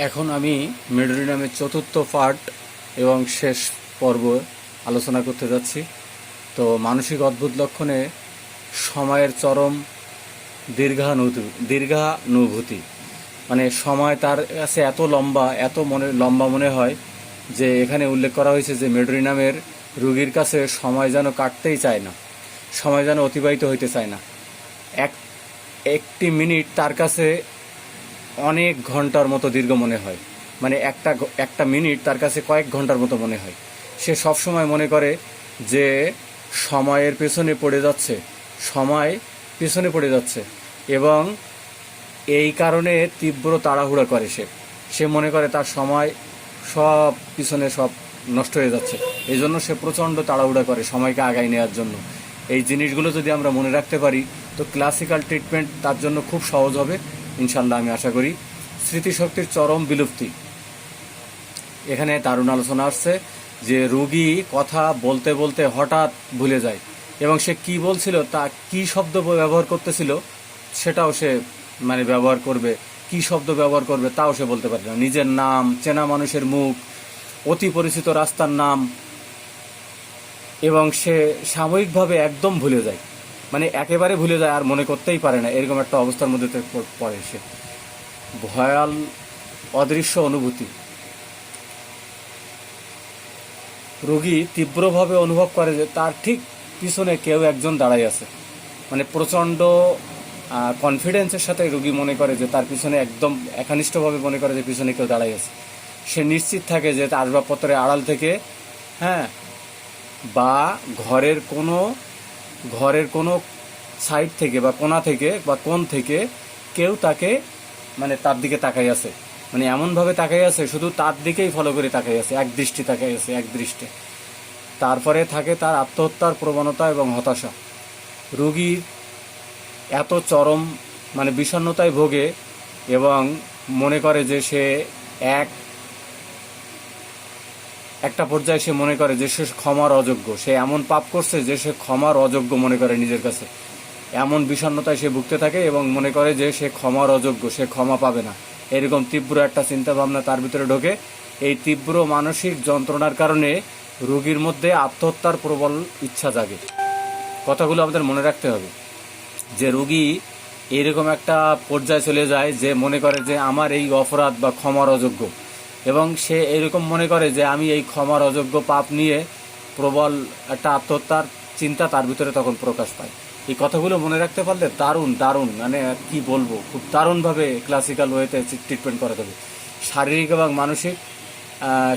এখন আমি মেডোরিনামের চতুর্থ পার্ট এবং শেষ পর্ব আলোচনা করতে যাচ্ছি। তো মানসিক অদ্ভুত লক্ষণে সময়ের চরম দীর্ঘানুভূতি, মানে সময় তার কাছে এত লম্বা মনে হয় যে এখানে উল্লেখ করা হয়েছে যে মেডোরিনামের রোগীর কাছে সময় যেন কাটতেই চায় না, সময় যেন অতিবাহিত হইতে চায় না। একটি মিনিট তার কাছে অনেক ঘন্টার মতো দীর্ঘ মনে হয়, মানে একটা মিনিট তার কাছে কয়েক ঘন্টার মতো মনে হয়। সে সবসময় মনে করে যে সময়ের পেছনে পড়ে যাচ্ছে, সময় পেছনে পড়ে যাচ্ছে, এবং এই কারণে তীব্র তাড়াহুড়া করে। সে মনে করে তার সময় সব পিছনে সব নষ্ট হয়ে যাচ্ছে, এই জন্য সে প্রচণ্ড তাড়াহুড়া করে সময়কে আগায় নেওয়ার জন্য। এই জিনিসগুলো যদি আমরা মনে রাখতে পারি তো ক্লাসিক্যাল ট্রিটমেন্ট তার জন্য খুব সহজ হবে ইনশাল্লাহ, আমি আশা করি। স্মৃতিশক্তির চরম বিলুপ্তি, এখানে দারুণ আলোচনা আসছে যে রোগী কথা বলতে বলতে হঠাৎ ভুলে যায়, এবং সে কি বলছিল, তা কি শব্দ ব্যবহার করতেছিল সেটাও সে ব্যবহার করবে, কি শব্দ ব্যবহার করবে তাও সে বলতে পারে না। নিজের নাম, চেনা মানুষের মুখ, অতি পরিচিত রাস্তার নাম, এবং সে সাময়িকভাবে একদম ভুলে যায়, একেবারে ভুলে যায়, আর মনে করতেই পারে না, এরকম একটা অবস্থার মধ্যে পড়ে সে। ভয়াল অদৃশ্য অনুভূতি, রোগী তীব্রভাবে অনুভব করে যে তার ঠিক পিছনে কেউ একজন দাঁড়াই আছে, প্রচণ্ড কনফিডেন্সের সাথে রোগী মনে করে যে তার পিছনে একদম একনিষ্ঠভাবে মনে করে যে পিছনে কেউ দাঁড়াই আছে। সে নিশ্চিত থাকে যে তার আসবাবপত্রের আড়াল থেকে, বা ঘরের কোনো সাইড থেকে বা কোণা থেকে বা কোণ থেকে কেউ তাকে তার দিকে তাকাই আছে, এমনভাবে তাকাই আছে, শুধু তার দিকেই ফলো করে তাকাই আছে, এক দৃষ্টি তাকাই আছে, এক দৃষ্টি। তারপরে থাকে তার আত্মহত্যার প্রবণতা এবং হতাশা। রোগীর এত চরম বিষণ্ণতায় ভোগে এবং মনে করে যে সে একটা পর্যায়ে সে মনে করে যে সে ক্ষমার অযোগ্য, সে এমন পাপ করছে যে সে ক্ষমার অযোগ্য মনে করে নিজের কাছে। এমন বিষণ্ণতায় সে ভুগতে থাকে এবং মনে করে যে সে ক্ষমার অযোগ্য, সে ক্ষমা পাবে না, এরকম তীব্র একটা চিন্তাভাবনা তার ভিতরে ঢোকে। এই তীব্র মানসিক যন্ত্রণার কারণে রোগীর মধ্যে আত্মহত্যার প্রবল ইচ্ছা জাগে। কথাগুলো আমাদের মনে রাখতে হবে যে রোগী এরকম একটা পর্যায়ে চলে যায় যে মনে করে যে আমার এই অপরাধ বা ক্ষমার অযোগ্য, এবং সে এরকম মনে করে যে আমি এই ক্ষমার অযোগ্য পাপ নিয়ে প্রবল একটা আত্মহত্যার চিন্তা তার ভিতরে তখন প্রকাশ পায়। এই কথাগুলো মনে রাখতে পারলে দারুণ কি বলবো, খুব দারুণভাবে ক্লাসিক্যাল ওয়েতে ট্রিটমেন্ট করা যাবে।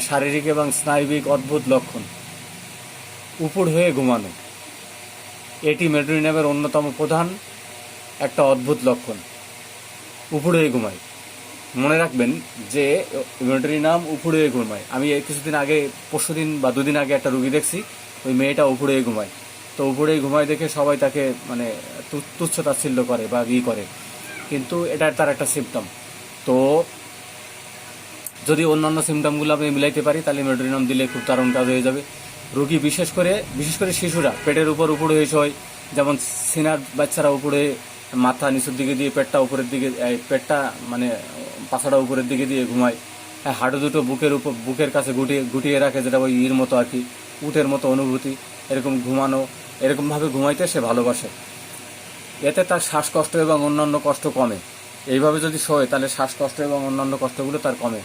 শারীরিক এবং স্নায়বিক অদ্ভুত লক্ষণ। উপুড় হয়ে ঘুমানো, এটি মেডোরিনামের অন্যতম প্রধান একটা অদ্ভুত লক্ষণ। উপুড় হয়ে ঘুমায়, মনে রাখবেন যে মেডোরিনাম উপুড় হয়ে ঘুমায়। আমি কিছুদিন আগে, পরশুদিন বা দুদিন আগে একটা রুগী দেখছি, ওই মেয়েটা উপুড় হয়ে ঘুমায়। তো উপুড় হয়ে ঘুমায় দেখে সবাই তাকে তুচ্ছ তাচ্ছিল্য করে বা করে, কিন্তু এটা তার একটা সিমটম। তো যদি অন্যান্য সিমটমগুলো আমি মিলাইতে পারি তাহলে মেডোরিনাম দিলে খুব দারুণ কাজ হয়ে যাবে। রোগী বিশেষ করে শিশুরা পেটের উপর উপুড় হয়ে শোয়, যেমন সিনার বাচ্চারা উপরে মাথা নিচের দিকে দিয়ে পেটটা উপরের দিকে, পেটটা পাছাটা উপরের দিকে দিয়ে ঘুমায়। হাঁটু দুটো বুকের কাছে গুটিয়ে রাখে, যেটা ওই মতো আর কি, উটের মতো অনুভূতি। এরকমভাবে ঘুমাইতে সে ভালোবাসে। এতে তার শ্বাসকষ্ট এবং অন্যান্য কষ্ট কমে। এইভাবে যদি শোয় তাহলে শ্বাসকষ্ট এবং অন্যান্য কষ্টগুলো তার কমে।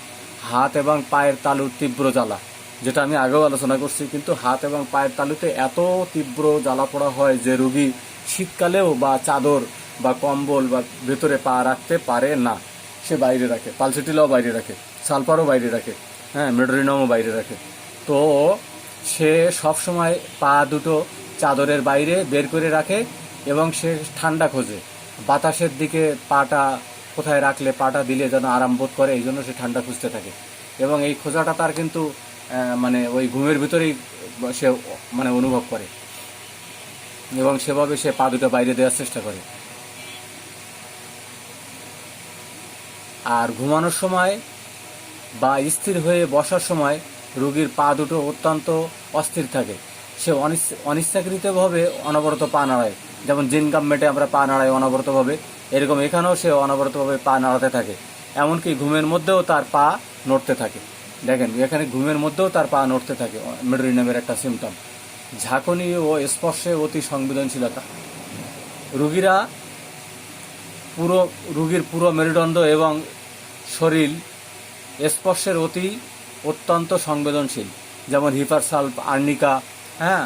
হাত এবং পায়ের তালুর তীব্র জ্বালা, যেটা আমি আগেও আলোচনা করছি, কিন্তু হাত এবং পায়ের তালুতে এত তীব্র জ্বালা পোড়া হয় যে রোগী শীতকালেও বা চাদর বা কম্বল বা ভেতরে পা রাখতে পারে না, সে বাইরে রাখে, পালসিটিলাও বাইরে রাখে, সালফারও বাইরে রাখে, মেডোরিনামও বাইরে রাখে। তো সে সবসময় পা দুটো চাদরের বাইরে বের করে রাখে এবং সে ঠান্ডা খোঁজে, বাতাসের দিকে পাটা কোথায় রাখলে পাটা দিলে যেন আরাম বোধ করে, এই জন্য সে ঠান্ডা খুঁজতে থাকে। এবং এই খোঁজাটা তার কিন্তু ওই ঘুমের ভিতরেই সে অনুভব করে, এবং সেভাবে সে পা দুটো বাইরে দেওয়ার চেষ্টা করে। আর ঘুমানোর সময় বা স্থির হয়ে বসার সময় রোগীর পা দুটো অত্যন্ত অস্থির থাকে। সে অনিচ্ছাকৃতভাবে অনবরত পা নাড়ায়, যেমন জিনকাম মেটে আমরা পা নাড়াই অনবরতভাবে, এরকম এখানেও সে অনবরতভাবে পা নাড়াতে থাকে। এমনকি ঘুমের মধ্যেও তার পা নড়তে থাকে। দেখেন এখানে ঘুমের মধ্যেও তার পা নড়তে থাকে, মেডোরিনামের একটা সিমটম। ঝাঁকুনি ও স্পর্শে অতি সংবেদনশীলতা। রোগীর পুরো মেরুদণ্ড এবং শরীর স্পর্শের অত্যন্ত সংবেদনশীল, যেমন হিপারসাল্প, আর্নিকা, হ্যাঁ,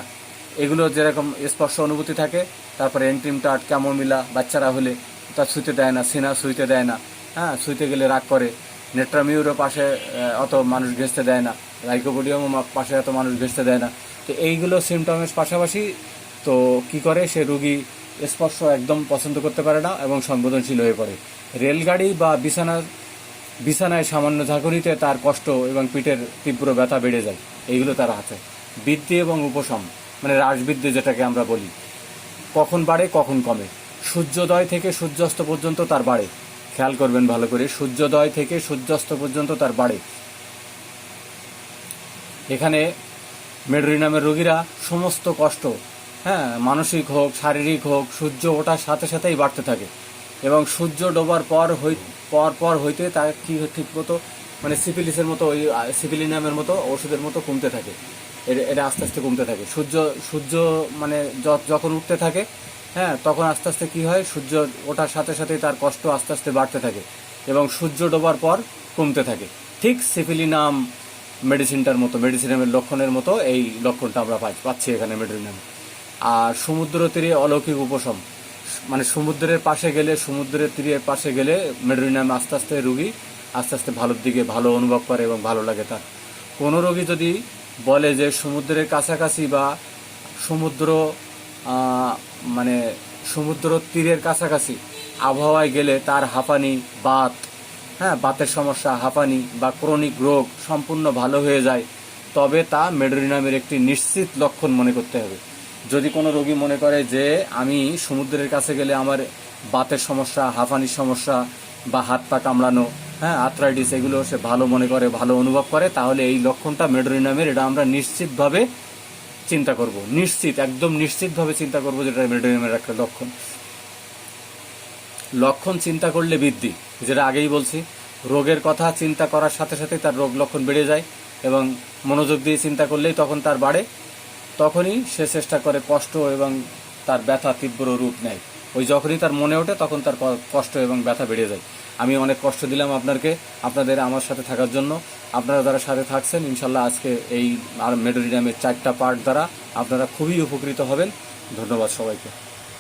এগুলো যেরকম স্পর্শ অনুভূতি থাকে। তারপরে এন্ট্রিমটাট, ক্যামোমিলা বাচ্চারা হলে তা শুইতে দেয় না, সিনা শুইতে দেয় না, হ্যাঁ, শুইতে গেলে রাগ করে। নেট্রামিউরও পাশে অত মানুষ ঘেঁচতে দেয় না, লাইকোপোডিয়ামও পাশে এত মানুষ ঘেঁচতে দেয় না। তো এইগুলো সিমটমের পাশাপাশি তো কি করে, সে রুগী স্পর্শ একদম পছন্দ করতে পারে না এবং সংবেদনশীল হয়ে পড়ে। রেলগাড়ি বা বিছানায় সামান্য ঝাঁকুনিতে তার কষ্ট এবং পিঠের তীব্র ব্যথা বেড়ে যায়। এইগুলো তার হাতে। বৃদ্ধি এবং উপশম, মানে হ্রাসবৃদ্ধি যেটাকে আমরা বলি, কখন বাড়ে কখন কমে। সূর্যোদয় থেকে সূর্যাস্ত পর্যন্ত তার বাড়ে। খেয়াল করবেন ভালো করে, সূর্যোদয় থেকে সূর্যাস্ত পর্যন্ত তার বাড়ে। এখানে মেডোরিনামের রোগীরা সমস্ত কষ্ট, হ্যাঁ, মানসিক হোক শারীরিক হোক, সূর্য ওঠার সাথে সাথেই বাড়তে থাকে এবং সূর্য ডোবার পর হইতে তার কি ঠিক মতো, মানে সিপিলিসের মতো, ওই সিপিলিনামের মতো ওষুধের মতো কমতে থাকে। এটা আস্তে আস্তে কমতে থাকে। সূর্য মানে যখন উঠতে থাকে, হ্যাঁ, তখন আস্তে আস্তে কি হয়, সূর্য ওঠার সাথে সাথেই তার কষ্ট আস্তে আস্তে বাড়তে থাকে এবং সূর্য ডোবার পর কমতে থাকে। ঠিক সিপিলিনাম মেডিসিনটার মতো, মেডিসিনামের লক্ষণের মতো এই লক্ষণটা আমরা পাচ্ছি এখানে মেডোরিনামে। আর সমুদ্র তীরে অলৌকিক উপশম, মানে সমুদ্রের তীরের পাশে গেলে মেডোরিনাম আস্তে আস্তে রুগী আস্তে আস্তে ভালোর দিকে ভালো অনুভব করে এবং ভালো লাগে তার। কোনো রোগী যদি বলে যে সমুদ্রের কাছাকাছি বা সমুদ্র মানে সমুদ্র তীরের কাছাকাছি আবহাওয়ায় গেলে তার হাঁপানি, বাতের সমস্যা, হাঁপানি বা ক্রনিক রোগ সম্পূর্ণ ভালো হয়ে যায়, তবে তা মেডোরিনামের একটি নিশ্চিত লক্ষণ মনে করতে হবে। যদি কোনো রোগী মনে করে যে আমি সমুদ্রের কাছে গেলে আমার বাতের সমস্যা, হাঁপানির সমস্যা বা হাত পা কামড়ানো, হ্যাঁ, আর্থ্রাইটিস, এগুলো সে ভালো মনে করে, ভালো অনুভব করে, তাহলে এই লক্ষণটা মেডোরিনামের, এটা আমরা নিশ্চিতভাবে চিন্তা করব, একদম নিশ্চিতভাবে চিন্তা করব যেটা মেডোরিনামের একটা লক্ষণ চিন্তা করলে বৃদ্ধি, যেটা আগেই বলছি। রোগের কথা চিন্তা করার সাথে সাথে তার রোগ লক্ষণ বেড়ে যায় এবং মনোযোগ দিয়ে চিন্তা করলেই তখন তার বাড়ে। তখনই সে চেষ্টা করে কষ্ট এবং তার ব্যথা তীব্র রূপ নেয়। ওই যখনই তার মনে ওঠে তখন তার কষ্ট এবং ব্যথা বেড়ে যায়। আমি অনেক কষ্ট দিলাম আপনাদের আমার সাথে থাকার জন্য। আপনারা যারা সাথে থাকছেন, ইনশাল্লাহ আজকে এই মেডোরিনামের 4টা পার্ট দ্বারা আপনারা খুবই উপকৃত হবেন। ধন্যবাদ সবাইকে।